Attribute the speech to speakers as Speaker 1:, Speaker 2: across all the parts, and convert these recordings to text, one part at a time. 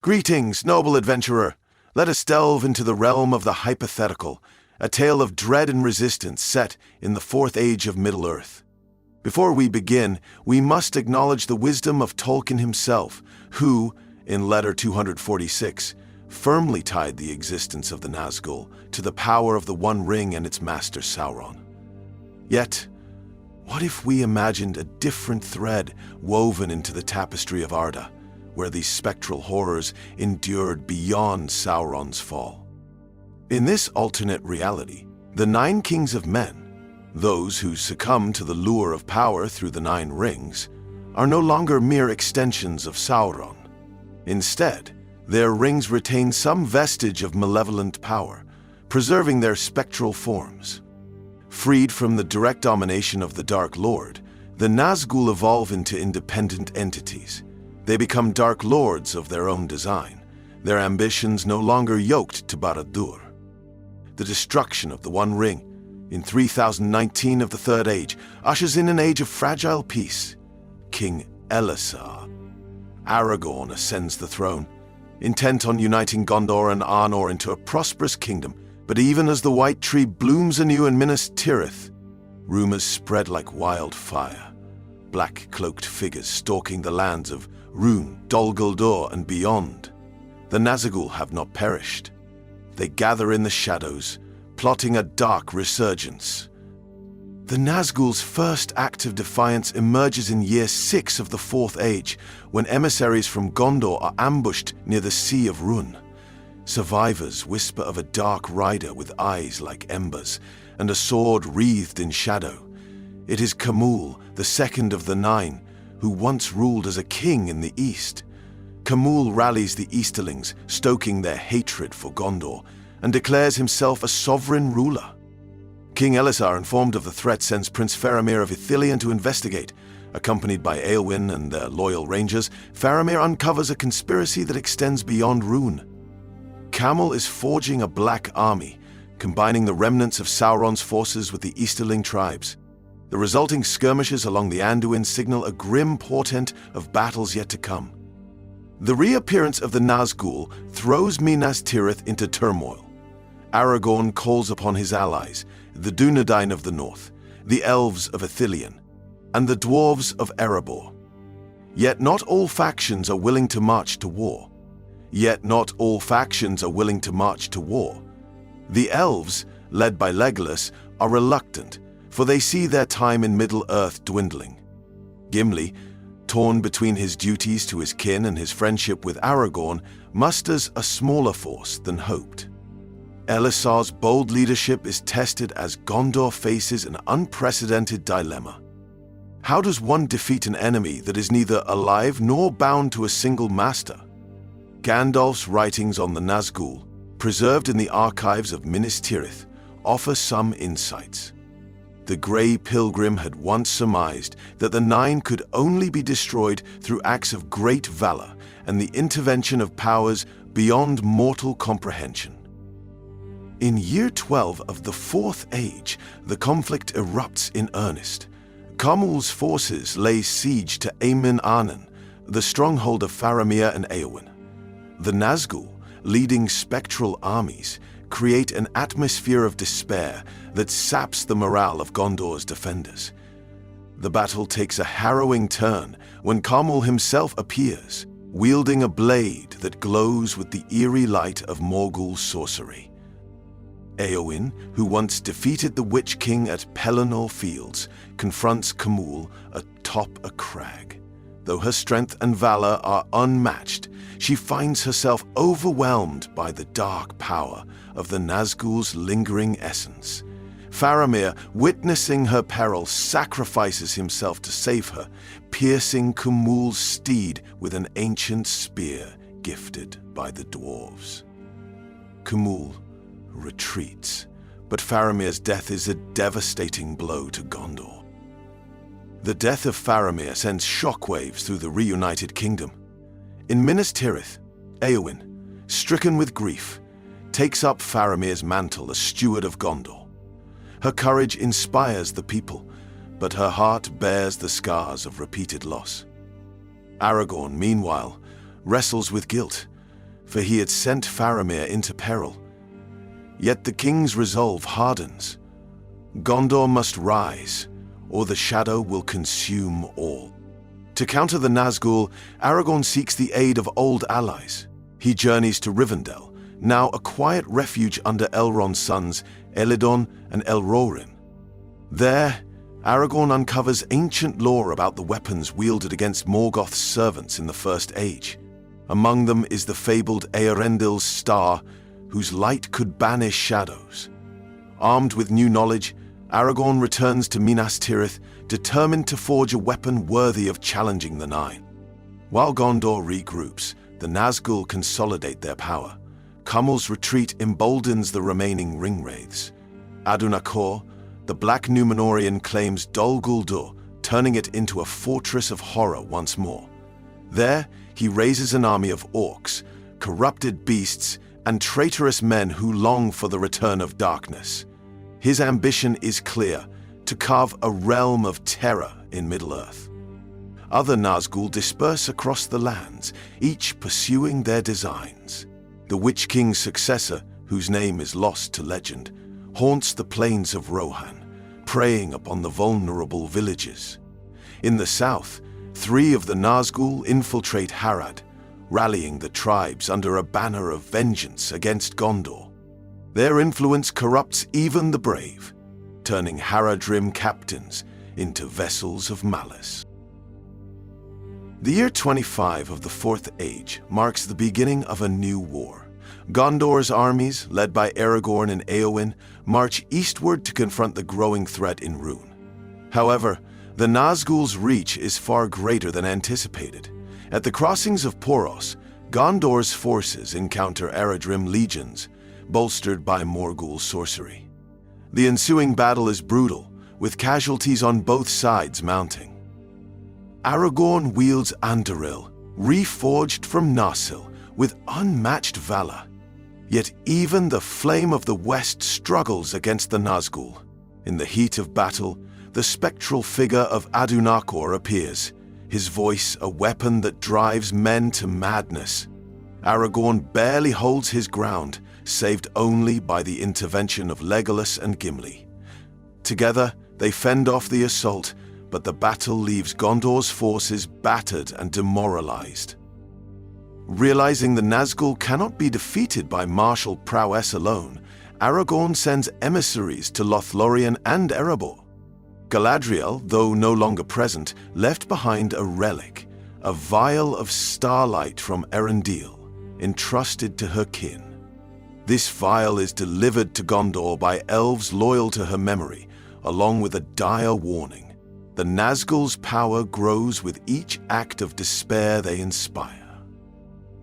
Speaker 1: Greetings, noble adventurer. Let us delve into the realm of the hypothetical, a tale of dread and resistance set in the fourth age of Middle-earth. Before we begin, we must acknowledge the wisdom of Tolkien himself, who, in letter 246, firmly tied the existence of the Nazgûl to the power of the One Ring and its master Sauron. Yet, what if we imagined a different thread woven into the tapestry of Arda, where these spectral horrors endured beyond Sauron's fall? In this alternate reality, the nine kings of men, those who succumb to the lure of power through the nine rings, are no longer mere extensions of Sauron. Instead, their rings retain some vestige of malevolent power, preserving their spectral forms. Freed from the direct domination of the Dark Lord, the Nazgûl evolve into independent entities. They become Dark Lords of their own design, their ambitions no longer yoked to Barad-dûr. The destruction of the One Ring in 3019 of the Third Age ushers in an age of fragile peace. King Elessar, Aragorn, ascends the throne, intent on uniting Gondor and Arnor into a prosperous kingdom. But even as the White Tree blooms anew in Minas Tirith, rumors spread like wildfire. Black-cloaked figures stalking the lands of Rhûn, Dol Guldur, and beyond. The Nazgûl have not perished. They gather in the shadows, plotting a dark resurgence. The Nazgûl's first act of defiance emerges in year 6 of the Fourth Age, when emissaries from Gondor are ambushed near the Sea of Rhûn. Survivors whisper of a dark rider with eyes like embers, and a sword wreathed in shadow. It is Khamûl, the second of the nine, who once ruled as a king in the east. Khamûl rallies the Easterlings, stoking their hatred for Gondor, and declares himself a sovereign ruler. King Elessar, informed of the threat, sends Prince Faramir of Ithilien to investigate. Accompanied by Éowyn and their loyal rangers, Faramir uncovers a conspiracy that extends beyond Rhûn. Camel is forging a black army, combining the remnants of Sauron's forces with the Easterling tribes. The resulting skirmishes along the Anduin signal a grim portent of battles yet to come. The reappearance of the Nazgûl throws Minas Tirith into turmoil. Aragorn calls upon his allies, the Dúnedain of the north, the elves of Ithilien, and the dwarves of Erebor. Yet not all factions are willing to march to war. The elves, led by Legolas, are reluctant, for they see their time in Middle-earth dwindling. Gimli, torn between his duties to his kin and his friendship with Aragorn, musters a smaller force than hoped. Elessar's bold leadership is tested as Gondor faces an unprecedented dilemma. How does one defeat an enemy that is neither alive nor bound to a single master? Gandalf's writings on the Nazgûl, preserved in the archives of Minas Tirith, offer some insights. The Grey Pilgrim had once surmised that the Nine could only be destroyed through acts of great valor and the intervention of powers beyond mortal comprehension. In year 12 of the Fourth Age, the conflict erupts in earnest. Khamûl's forces lay siege to Amin Anan, the stronghold of Faramir and Éowyn. The Nazgûl, leading spectral armies, create an atmosphere of despair that saps the morale of Gondor's defenders. The battle takes a harrowing turn when Khamûl himself appears, wielding a blade that glows with the eerie light of Morgul's sorcery. Éowyn, who once defeated the Witch King at Pelennor Fields, confronts Khamûl atop a crag. Though her strength and valor are unmatched, she finds herself overwhelmed by the dark power of the Nazgûl's lingering essence. Faramir, witnessing her peril, sacrifices himself to save her, piercing Khamûl's steed with an ancient spear gifted by the dwarves. Khamûl retreats, but Faramir's death is a devastating blow to Gondor. The death of Faramir sends shockwaves through the reunited kingdom. In Minas Tirith, Éowyn, stricken with grief, takes up Faramir's mantle as steward of Gondor. Her courage inspires the people, but her heart bears the scars of repeated loss. Aragorn, meanwhile, wrestles with guilt. for he had sent Faramir into peril. Yet the king's resolve hardens. Gondor must rise, or the shadow will consume all. To counter the Nazgûl, Aragorn seeks the aid of old allies. He journeys to Rivendell, now a quiet refuge under Elrond's sons Elidon and Elrorin. There, Aragorn uncovers ancient lore about the weapons wielded against Morgoth's servants in the First Age. Among them is the fabled Eärendil's star, whose light could banish shadows. Armed with new knowledge, Aragorn returns to Minas Tirith, determined to forge a weapon worthy of challenging the Nine. While Gondor regroups, the Nazgûl consolidate their power. Cummel's retreat emboldens the remaining ringwraiths. Adunachor, the Black Númenórean, claims Dol Guldur, turning it into a fortress of horror once more. There, he raises an army of orcs, corrupted beasts, and traitorous men who long for the return of darkness. His ambition is clear: to carve a realm of terror in Middle-earth. Other Nazgûl disperse across the lands, each pursuing their designs. The Witch King's successor, whose name is lost to legend, haunts the plains of Rohan, preying upon the vulnerable villages. In the south, 3 of the Nazgûl infiltrate Harad, rallying the tribes under a banner of vengeance against Gondor. Their influence corrupts even the brave, turning Haradrim captains into vessels of malice. The year 25 of the Fourth Age marks the beginning of a new war. Gondor's armies, led by Aragorn and Éowyn, march eastward to confront the growing threat in Rhûn. However, the Nazgûl's reach is far greater than anticipated. At the crossings of Poros, Gondor's forces encounter Eredrim legions, bolstered by Morgul sorcery. The ensuing battle is brutal, with casualties on both sides mounting. Aragorn wields Anduril, reforged from Narsil, with unmatched valor. Yet even the Flame of the West struggles against the Nazgûl. In the heat of battle, the spectral figure of Adunachor appears, his voice a weapon that drives men to madness. Aragorn barely holds his ground, saved only by the intervention of Legolas and Gimli. Together, they fend off the assault, but the battle leaves Gondor's forces battered and demoralized. Realizing the Nazgûl cannot be defeated by martial prowess alone, Aragorn sends emissaries to Lothlorien and Erebor. Galadriel, though no longer present, left behind a relic, a vial of starlight from Eärendil, entrusted to her kin. This vial is delivered to Gondor by elves loyal to her memory, along with a dire warning. The Nazgûl's power grows with each act of despair they inspire.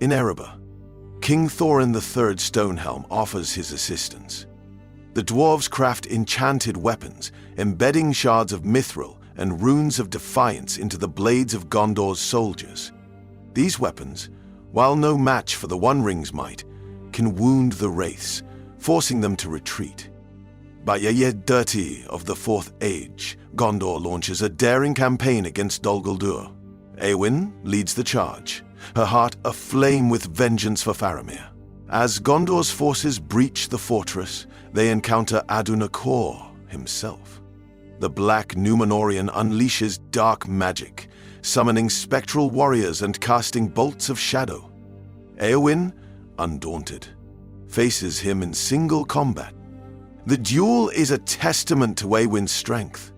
Speaker 1: In Erebor, King Thorin III Stonehelm offers his assistance. The dwarves craft enchanted weapons, embedding shards of mithril and runes of defiance into the blades of Gondor's soldiers. These weapons, while no match for the One Ring's might, can wound the wraiths, forcing them to retreat. By Yeyed Dirti of the Fourth Age, Gondor launches a daring campaign against Dol Guldur. Éowyn leads the charge, her heart aflame with vengeance for Faramir. As Gondor's forces breach the fortress, they encounter Adunachor himself. The Black Númenórean unleashes dark magic, summoning spectral warriors and casting bolts of shadow. Éowyn, undaunted, faces him in single combat. The duel is a testament to Éowyn's strength.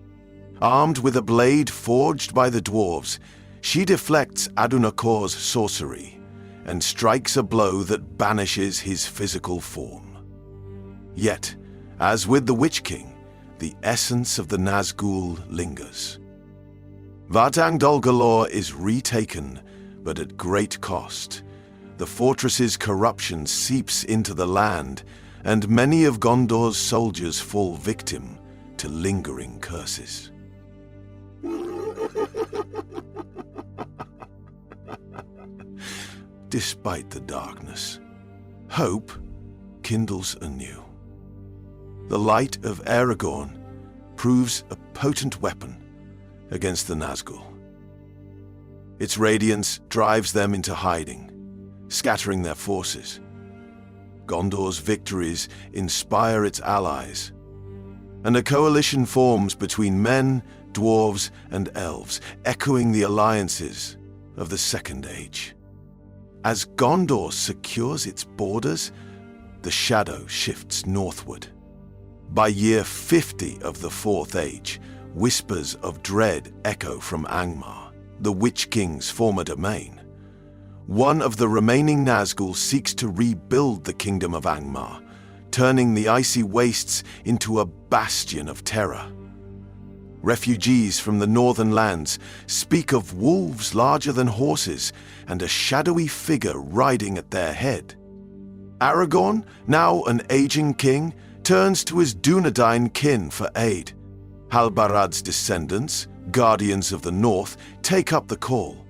Speaker 1: Armed with a blade forged by the dwarves, she deflects Adunachor's sorcery and strikes a blow that banishes his physical form. Yet, as with the Witch King, the essence of the Nazgûl lingers. Vartang Dol Guldur is retaken, but at great cost. The fortress's corruption seeps into the land, and many of Gondor's soldiers fall victim to lingering curses. Despite the darkness, hope kindles anew. The light of Aragorn proves a potent weapon against the Nazgûl. Its radiance drives them into hiding, scattering their forces. Gondor's victories inspire its allies, and a coalition forms between men, dwarves, and elves, echoing the alliances of the Second Age. As Gondor secures its borders, the shadow shifts northward. By year 50 of the Fourth Age, whispers of dread echo from Angmar, the Witch King's former domain. One of the remaining Nazgûl seeks to rebuild the kingdom of Angmar, turning the icy wastes into a bastion of terror. Refugees from the northern lands speak of wolves larger than horses and a shadowy figure riding at their head. Aragorn, now an aging king, turns to his Dúnedain kin for aid. Halbarad's descendants, guardians of the north, take up the call.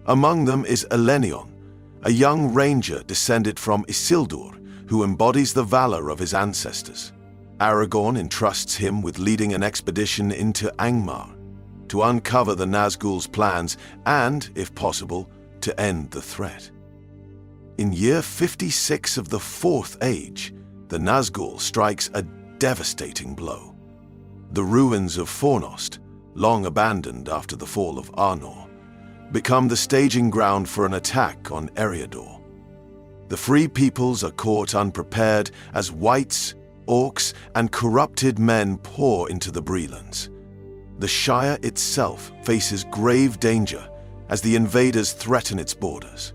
Speaker 1: Among them is Elenion, a young ranger descended from Isildur, who embodies the valor of his ancestors. Aragorn entrusts him with leading an expedition into Angmar to uncover the Nazgûl's plans and, if possible, to end the threat. In year 56 of the Fourth Age, the Nazgûl strikes a devastating blow. The ruins of Fornost, long abandoned after the fall of Arnor, become the staging ground for an attack on Eriador. The Free Peoples are caught unprepared as wights, orcs, and corrupted men pour into the Brelands. The Shire itself faces grave danger as the invaders threaten its borders.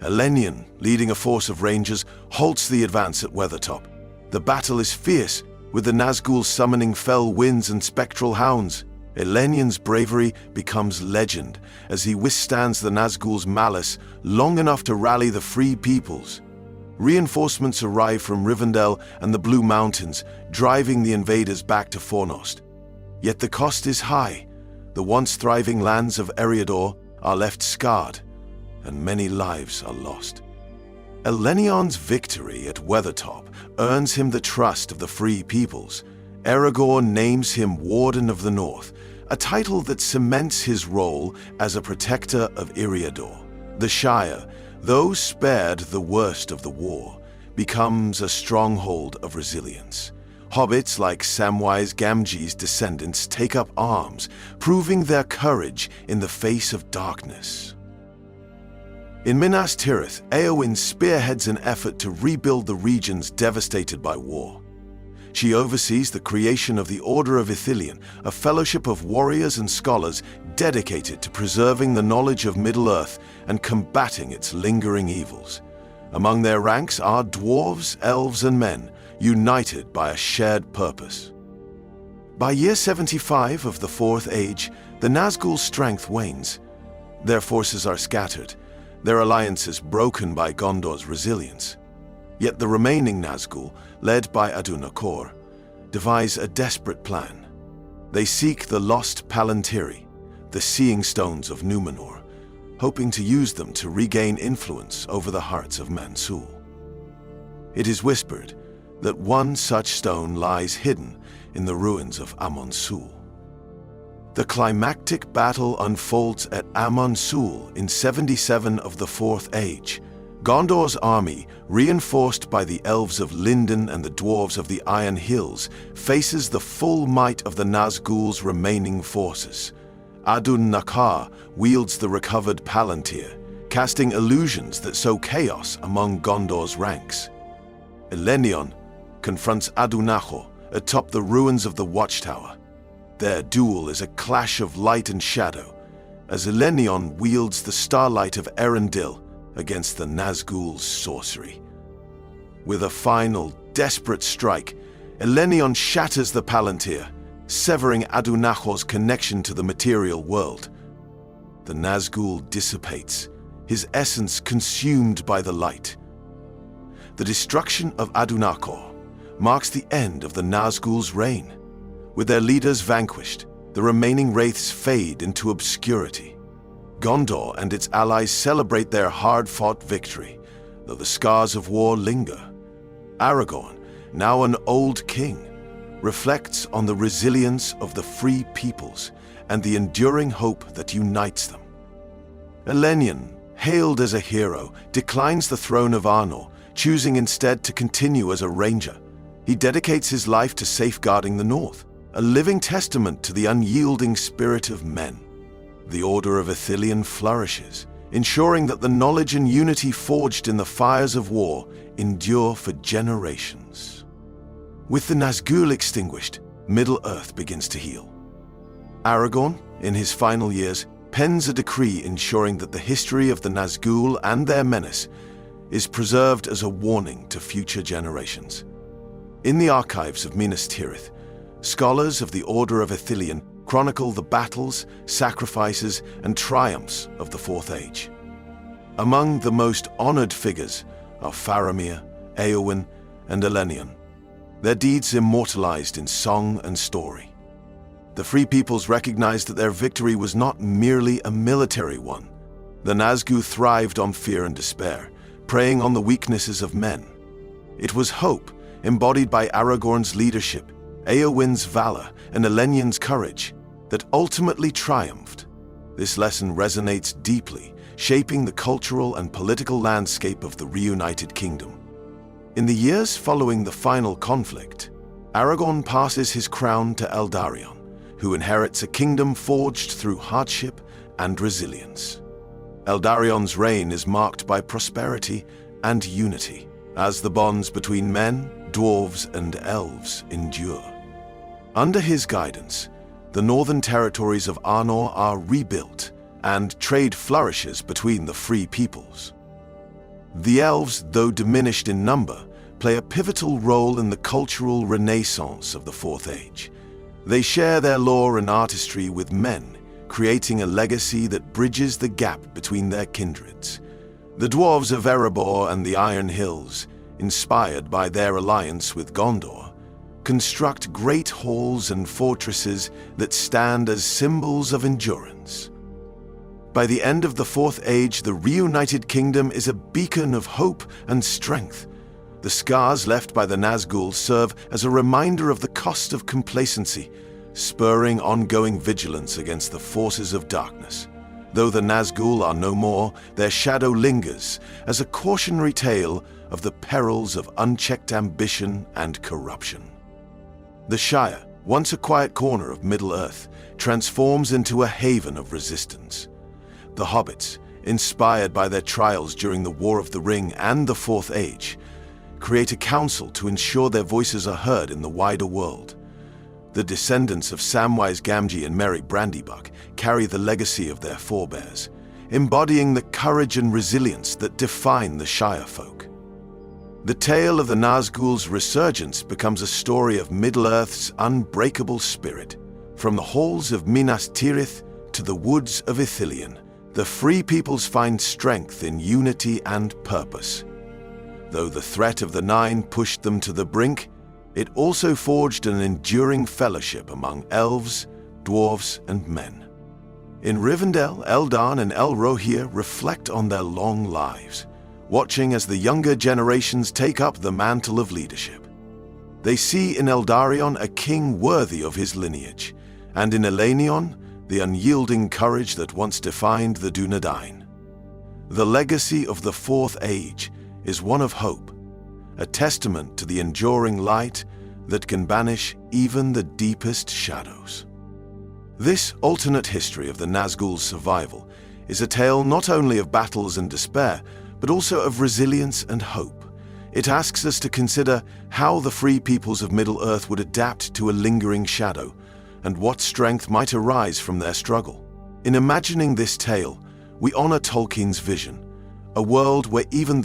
Speaker 1: Elenion, leading a force of rangers, halts the advance at Weathertop. The battle is fierce, with the Nazgûl summoning fell winds and spectral hounds. Elenion's bravery becomes legend as he withstands the Nazgûl's malice long enough to rally the Free Peoples. Reinforcements arrive from Rivendell and the Blue Mountains, driving the invaders back to Fornost. Yet the cost is high. The once thriving lands of Eriador are left scarred, and many lives are lost. Elenion's victory at Weathertop earns him the trust of the Free Peoples. Aragorn names him Warden of the North, a title that cements his role as a protector of Eriador. The Shire, though spared the worst of the war, becomes a stronghold of resilience. Hobbits like Samwise Gamgee's descendants take up arms, proving their courage in the face of darkness. In Minas Tirith, Éowyn spearheads an effort to rebuild the regions devastated by war. She oversees the creation of the Order of Ithilien, a fellowship of warriors and scholars dedicated to preserving the knowledge of Middle-earth and combating its lingering evils. Among their ranks are dwarves, elves, and men, united by a shared purpose. By year 75 of the Fourth Age, the Nazgûl's strength wanes. Their forces are scattered, their alliances broken by Gondor's resilience. Yet the remaining Nazgûl, led by Adunakor, devise a desperate plan. They seek the lost Palantiri, the Seeing Stones of Númenor, hoping to use them to regain influence over the hearts of Mansul. It is whispered that one such stone lies hidden in the ruins of Amonsul. The climactic battle unfolds at Amonsul in 77 of the Fourth Age. Gondor's army, reinforced by the elves of Lindon and the dwarves of the Iron Hills, faces the full might of the Nazgûl's remaining forces. Adun-Nakar wields the recovered Palantir, casting illusions that sow chaos among Gondor's ranks. Elenion confronts Adunachor atop the ruins of the Watchtower. Their duel is a clash of light and shadow, as Elenion wields the starlight of Erendil against the Nazgûl's sorcery. With a final, desperate strike, Elenion shatters the Palantir, severing Adunachor's connection to the material world. The Nazgûl dissipates, his essence consumed by the light. The destruction of Adunachor marks the end of the Nazgûl's reign. With their leaders vanquished, the remaining wraiths fade into obscurity. Gondor and its allies celebrate their hard-fought victory, though the scars of war linger. Aragorn, now an old king, reflects on the resilience of the Free Peoples and the enduring hope that unites them. Elenion, hailed as a hero, declines the throne of Arnor, choosing instead to continue as a ranger. He dedicates his life to safeguarding the North, a living testament to the unyielding spirit of men. The Order of Ithilien flourishes, ensuring that the knowledge and unity forged in the fires of war endure for generations. With the Nazgûl extinguished, Middle-earth begins to heal. Aragorn, in his final years, pens a decree ensuring that the history of the Nazgûl and their menace is preserved as a warning to future generations. In the archives of Minas Tirith, scholars of the Order of Ithilien chronicle the battles, sacrifices, and triumphs of the Fourth Age. Among the most honored figures are Faramir, Éowyn, and Elenion, their deeds immortalized in song and story. The Free Peoples recognized that their victory was not merely a military one. The Nazgûl thrived on fear and despair, preying on the weaknesses of men. It was hope, embodied by Aragorn's leadership, Éowyn's valor, and Elenion's courage, that ultimately triumphed. This lesson resonates deeply, shaping the cultural and political landscape of the reunited kingdom. In the years following the final conflict, Aragorn passes his crown to Eldarion, who inherits a kingdom forged through hardship and resilience. Eldarion's reign is marked by prosperity and unity, as the bonds between men, dwarves, and elves endure. Under his guidance, the northern territories of Arnor are rebuilt, and trade flourishes between the Free Peoples. The elves, though diminished in number, play a pivotal role in the cultural renaissance of the Fourth Age. They share their lore and artistry with men, creating a legacy that bridges the gap between their kindreds. The dwarves of Erebor and the Iron Hills, inspired by their alliance with Gondor, construct great halls and fortresses that stand as symbols of endurance. By the end of the Fourth Age, the reunited kingdom is a beacon of hope and strength. The scars left by the Nazgûl serve as a reminder of the cost of complacency, spurring ongoing vigilance against the forces of darkness. Though the Nazgûl are no more, their shadow lingers as a cautionary tale of the perils of unchecked ambition and corruption. The Shire, once a quiet corner of Middle-earth, transforms into a haven of resistance. The hobbits, inspired by their trials during the War of the Ring and the Fourth Age, create a council to ensure their voices are heard in the wider world. The descendants of Samwise Gamgee and Merry Brandybuck carry the legacy of their forebears, embodying the courage and resilience that define the Shire folk. The tale of the Nazgûl's resurgence becomes a story of Middle-earth's unbreakable spirit. From the halls of Minas Tirith to the woods of Ithilien, the Free Peoples find strength in unity and purpose. Though the threat of the Nine pushed them to the brink, it also forged an enduring fellowship among elves, dwarves, and men. In Rivendell, Eldar and Elrohir reflect on their long lives, watching as the younger generations take up the mantle of leadership. They see in Eldarion a king worthy of his lineage, and in Elenion, the unyielding courage that once defined the Dunedain. The legacy of the Fourth Age is one of hope, a testament to the enduring light that can banish even the deepest shadows. This alternate history of the Nazgûl's survival is a tale not only of battles and despair, but also of resilience and hope. It asks us to consider how the Free Peoples of Middle-earth would adapt to a lingering shadow, and what strength might arise from their struggle. In imagining this tale, we honor Tolkien's vision, a world where even